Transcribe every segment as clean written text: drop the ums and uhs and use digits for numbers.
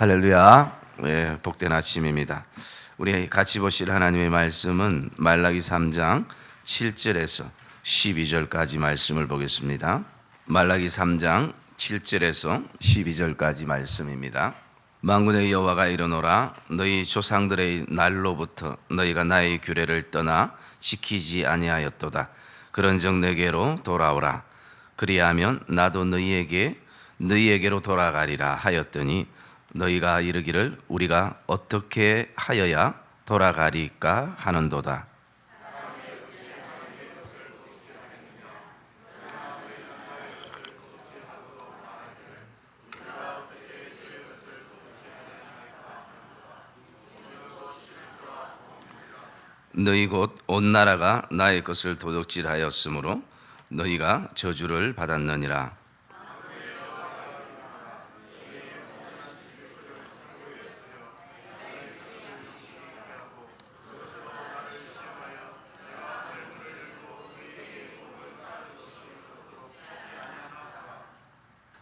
할렐루야. 네, 복된 아침입니다. 우리 같이 보실 하나님의 말씀은 말라기 3장 7절에서 12절까지 말씀을 보겠습니다. 말라기 3장 7절에서 12절까지 말씀입니다. 만군의 여호와가 이르노라. 너희 조상들의 날로부터 너희가 나의 규례를 떠나 지키지 아니하였도다. 그런즉 내게로 돌아오라. 그리하면 나도 너희에게로 돌아가리라 하였더니 너희가 이르기를 우리가 어떻게 하여야 돌아가리까 하는도다. 너희 곧 온 나라가 나의 것을 도둑질하였으므로 너희가 저주를 받았느니라.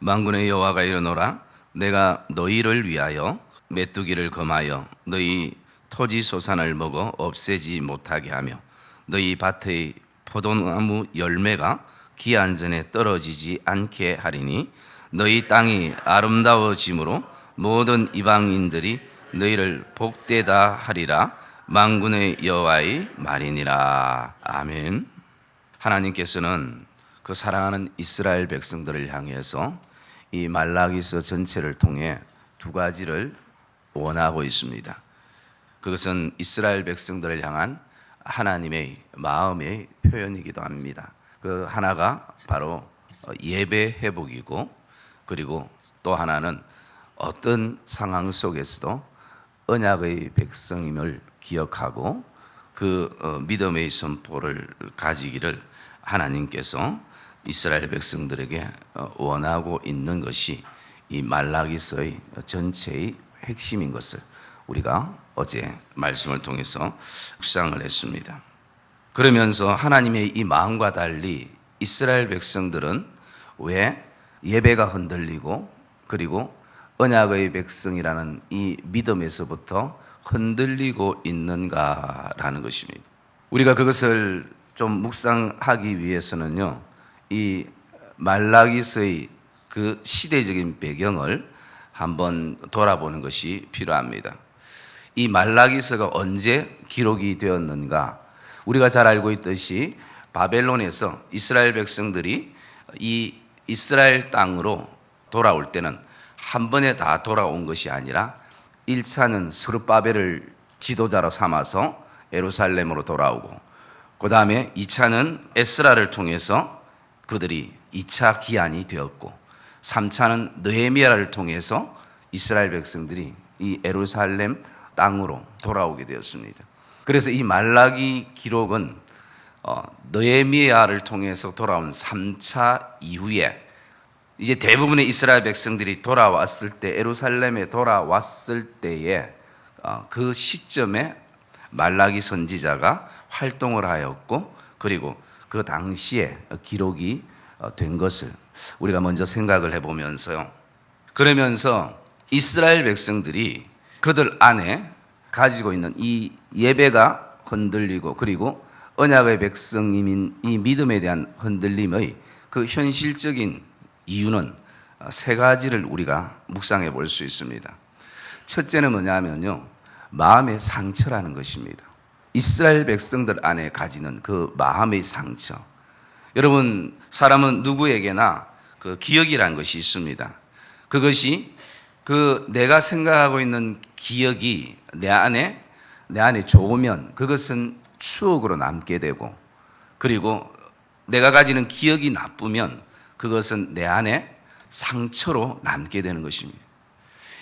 만군의 여호와가 이르노라. 내가 너희를 위하여 메뚜기를 검하여 너희 토지 소산을 먹어 없애지 못하게 하며 너희 밭의 포도나무 열매가 기한 전에 떨어지지 않게 하리니 너희 땅이 아름다워짐으로 모든 이방인들이 너희를 복되다 하리라. 만군의 여호와의 말이니라. 아멘. 하나님께서는 그 사랑하는 이스라엘 백성들을 향해서 이 말라기서 전체를 통해 두 가지를 원하고 있습니다. 그것은 이스라엘 백성들을 향한 하나님의 마음의 표현이기도 합니다. 그 하나가 바로 예배 회복이고, 그리고 또 하나는 어떤 상황 속에서도 언약의 백성임을 기억하고 그 믿음의 선포를 가지기를 하나님께서 이스라엘 백성들에게 원하고 있는 것이 이 말라기서의 전체의 핵심인 것을 우리가 어제 말씀을 통해서 묵상을 했습니다. 그러면서 하나님의 이 마음과 달리 이스라엘 백성들은 왜 예배가 흔들리고 그리고 언약의 백성이라는 이 믿음에서부터 흔들리고 있는가라는 것입니다. 우리가 그것을 좀 묵상하기 위해서는요, 이 말라기서의 그 시대적인 배경을 한번 돌아보는 것이 필요합니다. 이 말라기서가 언제 기록이 되었는가? 우리가 잘 알고 있듯이 바벨론에서 이스라엘 백성들이 이 이스라엘 땅으로 돌아올 때는 한 번에 다 돌아온 것이 아니라 1차는 스룹바벨을 지도자로 삼아서 예루살렘으로 돌아오고, 그 다음에 2차는 에스라를 통해서 그들이 2차 기한이 되었고, 3차는 느헤미야를 통해서 이스라엘 백성들이 이 예루살렘 땅으로 돌아오게 되었습니다. 그래서 이 말라기 기록은 느헤미야를 통해서 돌아온 3차 이후에 이제 대부분의 이스라엘 백성들이 돌아왔을 때, 예루살렘에 돌아왔을 때에 그 시점에 말라기 선지자가 활동을 하였고, 그리고 그 당시에 기록이 된 것을 우리가 먼저 생각을 해보면서요. 그러면서 이스라엘 백성들이 그들 안에 가지고 있는 이 예배가 흔들리고, 그리고 언약의 백성임인 이 믿음에 대한 흔들림의 그 현실적인 이유는 세 가지를 우리가 묵상해 볼 수 있습니다. 첫째는 뭐냐면요, 마음의 상처라는 것입니다. 이스라엘 백성들 안에 가지는 그 마음의 상처. 여러분, 사람은 누구에게나 그 기억이라는 것이 있습니다. 그것이 내가 생각하고 있는 기억이 내 안에 좋으면 그것은 추억으로 남게 되고, 그리고 내가 가지는 기억이 나쁘면 그것은 내 안에 상처로 남게 되는 것입니다.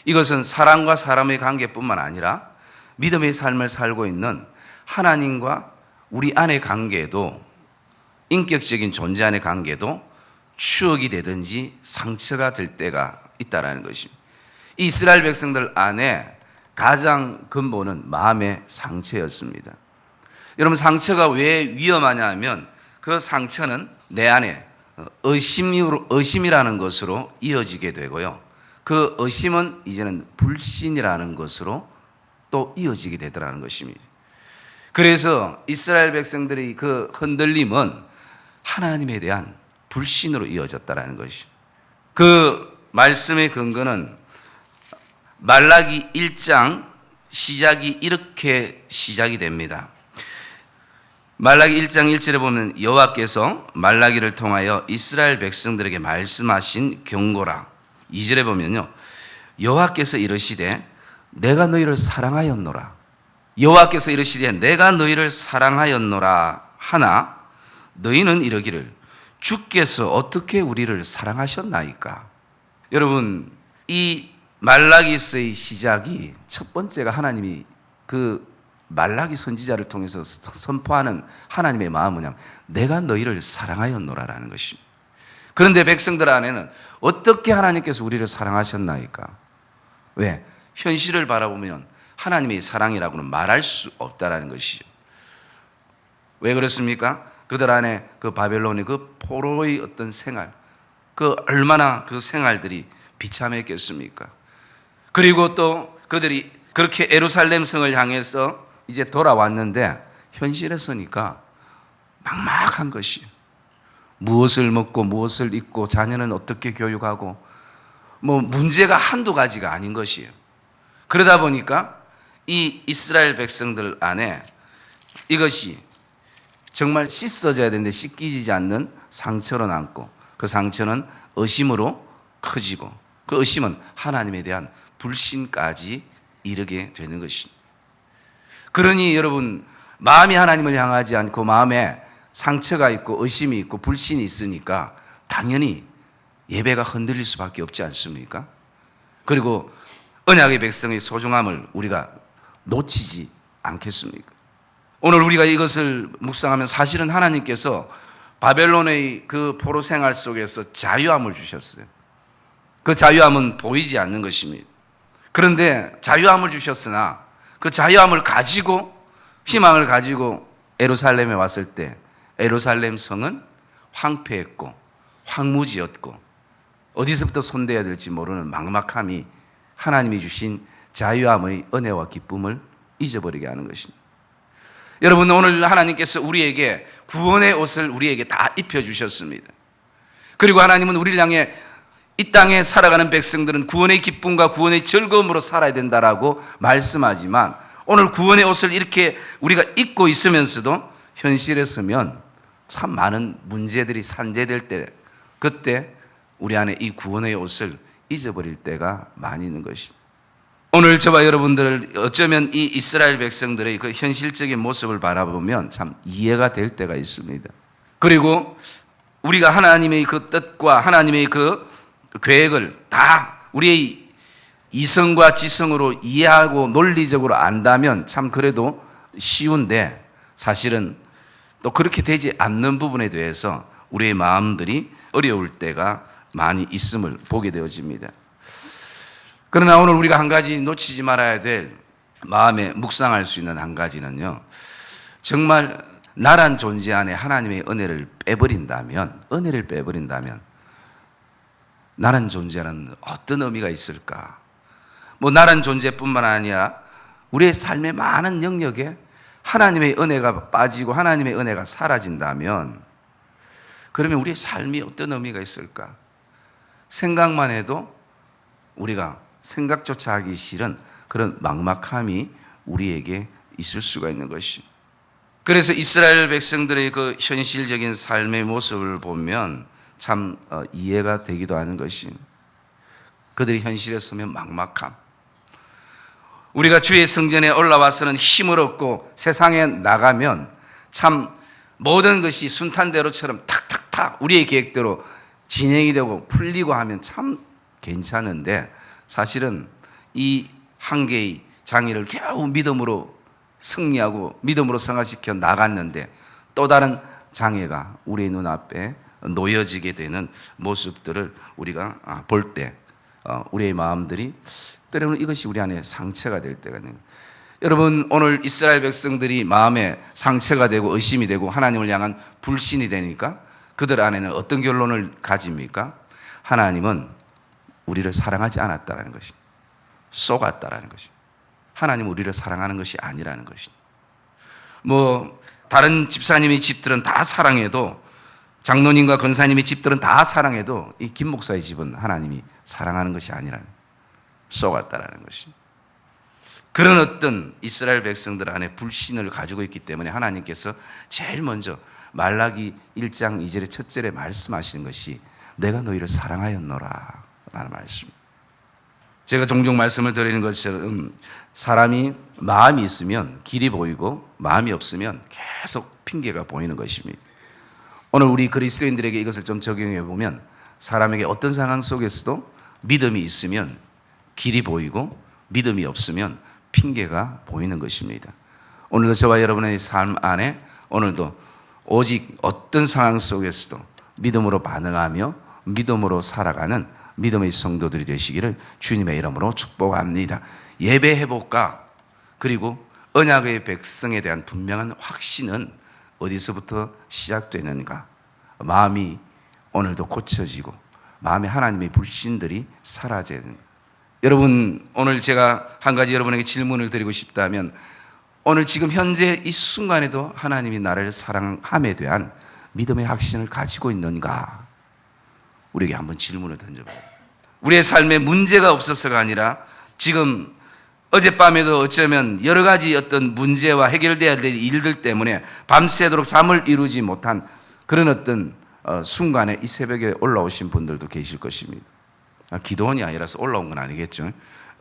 이것은 사람과 사람의 관계뿐만 아니라 믿음의 삶을 살고 있는 하나님과 우리 안의 관계도, 인격적인 존재 안의 관계도 추억이 되든지 상처가 될 때가 있다는 것입니다. 이스라엘 백성들 안에 가장 근본은 마음의 상처였습니다. 여러분, 상처가 왜 위험하냐 하면 그 상처는 내 안에 의심이라는 것으로 이어지게 되고요. 그 의심은 이제는 불신이라는 것으로 또 이어지게 되더라는 것입니다. 그래서 이스라엘 백성들의 그 흔들림은 하나님에 대한 불신으로 이어졌다라는 것이. 그 말씀의 근거는 말라기 1장 시작이 이렇게 시작이 됩니다. 말라기 1장 1절에 보면 여호와께서 말라기를 통하여 이스라엘 백성들에게 말씀하신 경고라. 2절에 보면요, 여호와께서 이르시되 내가 너희를 사랑하였노라. 여호와께서 이르시되 내가 너희를 사랑하였노라 하나 너희는 이러기를 주께서 어떻게 우리를 사랑하셨나이까. 여러분, 이 말라기서의 시작이 첫 번째가 하나님이 그 말라기 선지자를 통해서 선포하는 하나님의 마음은 뭐냐면 내가 너희를 사랑하였노라라는 것입니다. 그런데 백성들 안에는 어떻게 하나님께서 우리를 사랑하셨나이까? 왜? 현실을 바라보면 하나님의 사랑이라고는 말할 수 없다라는 것이죠. 왜 그렇습니까? 그들 안에 그 바벨론의 그 포로의 어떤 생활, 그 얼마나 그 생활들이 비참했겠습니까? 그리고 또 그들이 그렇게 예루살렘 성을 향해서 이제 돌아왔는데 현실에 서니까 막막한 것이, 무엇을 먹고 무엇을 입고 자녀는 어떻게 교육하고 뭐 문제가 한두 가지가 아닌 것이에요. 그러다 보니까 이 이스라엘 백성들 안에 이것이 정말 씻어져야 되는데 씻기지 않는 상처로 남고, 그 상처는 의심으로 커지고, 그 의심은 하나님에 대한 불신까지 이르게 되는 것입니다. 그러니 여러분, 마음이 하나님을 향하지 않고 마음에 상처가 있고 의심이 있고 불신이 있으니까 당연히 예배가 흔들릴 수밖에 없지 않습니까? 그리고 언약의 백성의 소중함을 우리가 놓치지 않겠습니까? 오늘 우리가 이것을 묵상하면 사실은 하나님께서 바벨론의 그 포로 생활 속에서 자유함을 주셨어요. 그 자유함은 보이지 않는 것입니다. 그런데 자유함을 주셨으나 그 자유함을 가지고, 희망을 가지고 예루살렘에 왔을 때 예루살렘 성은 황폐했고 황무지였고 어디서부터 손대야 될지 모르는 막막함이 하나님이 주신 자유함의 은혜와 기쁨을 잊어버리게 하는 것입니다. 여러분, 오늘 하나님께서 우리에게 구원의 옷을 우리에게 다 입혀주셨습니다. 그리고 하나님은 우리를 향해 이 땅에 살아가는 백성들은 구원의 기쁨과 구원의 즐거움으로 살아야 된다라고 말씀하지만, 오늘 구원의 옷을 이렇게 우리가 입고 있으면서도 현실에 서면 참 많은 문제들이 산재될 때, 그때 우리 안에 이 구원의 옷을 잊어버릴 때가 많이 있는 것입니다. 오늘 저와 여러분들 어쩌면 이 이스라엘 백성들의 그 현실적인 모습을 바라보면 참 이해가 될 때가 있습니다. 그리고 우리가 하나님의 그 뜻과 하나님의 그 계획을 다 우리의 이성과 지성으로 이해하고 논리적으로 안다면 참 그래도 쉬운데, 사실은 또 그렇게 되지 않는 부분에 대해서 우리의 마음들이 어려울 때가 많이 있음을 보게 되어집니다. 그러나 오늘 우리가 한 가지 놓치지 말아야 될, 마음에 묵상할 수 있는 한 가지는요, 정말 나란 존재 안에 하나님의 은혜를 빼버린다면 나란 존재는 어떤 의미가 있을까? 뭐 나란 존재뿐만 아니라 우리의 삶의 많은 영역에 하나님의 은혜가 빠지고 하나님의 은혜가 사라진다면, 그러면 우리의 삶이 어떤 의미가 있을까? 생각만 해도 우리가 생각조차 하기 싫은 그런 막막함이 우리에게 있을 수가 있는 것이. 그래서 이스라엘 백성들의 그 현실적인 삶의 모습을 보면 참 이해가 되기도 하는 것이, 그들이 현실에 서면 막막함. 우리가 주의 성전에 올라와서는 힘을 얻고 세상에 나가면 참 모든 것이 순탄대로처럼 탁탁탁 우리의 계획대로 진행이 되고 풀리고 하면 참 괜찮은데, 사실은 이 한 개의 장애를 겨우 믿음으로 승리하고 믿음으로 성화시켜 나갔는데 또 다른 장애가 우리의 눈앞에 놓여지게 되는 모습들을 우리가 볼 때 우리의 마음들이 때로는 이것이 우리 안에 상처가 될 때가 있는 거예요. 여러분, 오늘 이스라엘 백성들이 마음에 상처가 되고 의심이 되고 하나님을 향한 불신이 되니까 그들 안에는 어떤 결론을 가집니까? 하나님은 우리를 사랑하지 않았다라는 것이, 쏘갔다라는 것이, 하나님 우리를 사랑하는 것이 아니라는 것이. 뭐 다른 집사님의 집들은 다 사랑해도, 장로님과 권사님의 집들은 다 사랑해도 이 김 목사의 집은 하나님이 사랑하는 것이 아니라는, 쏘갔다라는 것이. 그런 어떤 이스라엘 백성들 안에 불신을 가지고 있기 때문에 하나님께서 제일 먼저 말라기 1장 2절의 첫 절에 말씀하시는 것이 내가 너희를 사랑하였노라 라는 말씀. 제가 종종 말씀을 드리는 것처럼 사람이 마음이 있으면 길이 보이고 마음이 없으면 계속 핑계가 보이는 것입니다. 오늘 우리 그리스도인들에게 이것을 좀 적용해 보면 사람에게 어떤 상황 속에서도 믿음이 있으면 길이 보이고 믿음이 없으면 핑계가 보이는 것입니다. 오늘도 저와 여러분의 삶 안에 오늘도 오직 어떤 상황 속에서도 믿음으로 반응하며 믿음으로 살아가는 믿음의 성도들이 되시기를 주님의 이름으로 축복합니다. 예배 회복과 그리고 언약의 백성에 대한 분명한 확신은 어디서부터 시작되는가? 마음이 오늘도 고쳐지고 마음에 하나님의 불신들이 사라져야 됩니다. 여러분, 오늘 제가 한 가지 여러분에게 질문을 드리고 싶다면 오늘 지금 현재 이 순간에도 하나님이 나를 사랑함에 대한 믿음의 확신을 가지고 있는가? 우리에게 한번 질문을 던져봐요. 우리의 삶에 문제가 없어서가 아니라 지금 어젯밤에도 어쩌면 여러 가지 어떤 문제와 해결돼야 될 일들 때문에 밤새도록 잠을 이루지 못한 그런 어떤 순간에 이 새벽에 올라오신 분들도 계실 것입니다. 기도원이 아니라서 올라온 건 아니겠죠.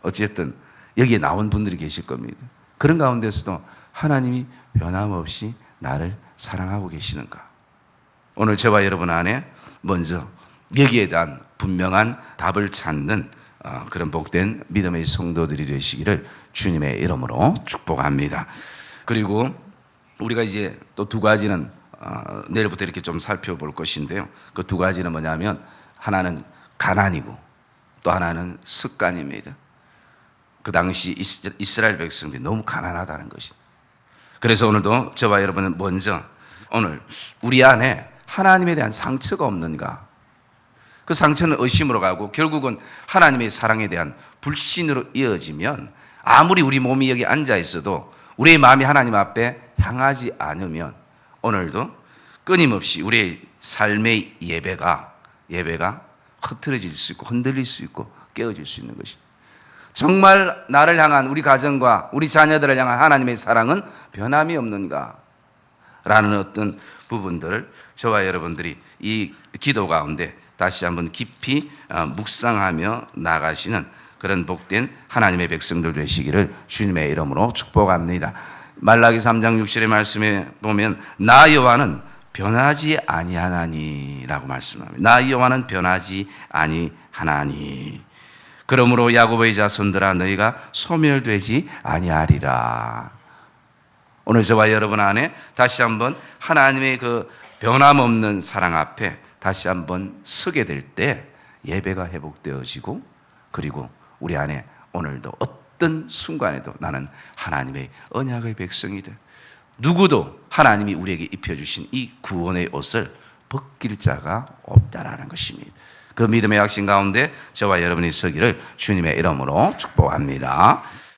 어쨌든 여기에 나온 분들이 계실 겁니다. 그런 가운데서도 하나님이 변함없이 나를 사랑하고 계시는가? 오늘 저와 여러분 안에 먼저 여기에 대한 분명한 답을 찾는 그런 복된 믿음의 성도들이 되시기를 주님의 이름으로 축복합니다. 그리고 우리가 이제 또 두 가지는 내일부터 이렇게 좀 살펴볼 것인데요. 그 두 가지는 뭐냐면 하나는 가난이고 또 하나는 습관입니다. 그 당시 이스라엘 백성들이 너무 가난하다는 것입니다. 그래서 오늘도 저와 여러분은 먼저 오늘 우리 안에 하나님에 대한 상처가 없는가? 그 상처는 의심으로 가고 결국은 하나님의 사랑에 대한 불신으로 이어지면 아무리 우리 몸이 여기 앉아 있어도 우리의 마음이 하나님 앞에 향하지 않으면 오늘도 끊임없이 우리의 삶의 예배가 흐트러질 수 있고 흔들릴 수 있고 깨어질 수 있는 것입니다. 정말 나를 향한 우리 가정과 우리 자녀들을 향한 하나님의 사랑은 변함이 없는가? 라는 어떤 부분들을 저와 여러분들이 이 기도 가운데 다시 한번 깊이 묵상하며 나가시는 그런 복된 하나님의 백성들 되시기를 주님의 이름으로 축복합니다. 말라기 3장 6절의 말씀에 보면 나 여호와는 변하지 아니하나니라고 말씀합니다. 나 여호와는 변하지 아니하나니. 그러므로 야곱의 자손들아 너희가 소멸되지 아니하리라. 오늘 저와 여러분 안에 다시 한번 하나님의 그 변함없는 사랑 앞에 다시 한번 서게 될 때 예배가 회복되어지고 그리고 우리 안에 오늘도 어떤 순간에도 나는 하나님의 언약의 백성이다. 누구도 하나님이 우리에게 입혀주신 이 구원의 옷을 벗길 자가 없다라는 것입니다. 그 믿음의 확신 가운데 저와 여러분이 서기를 주님의 이름으로 축복합니다.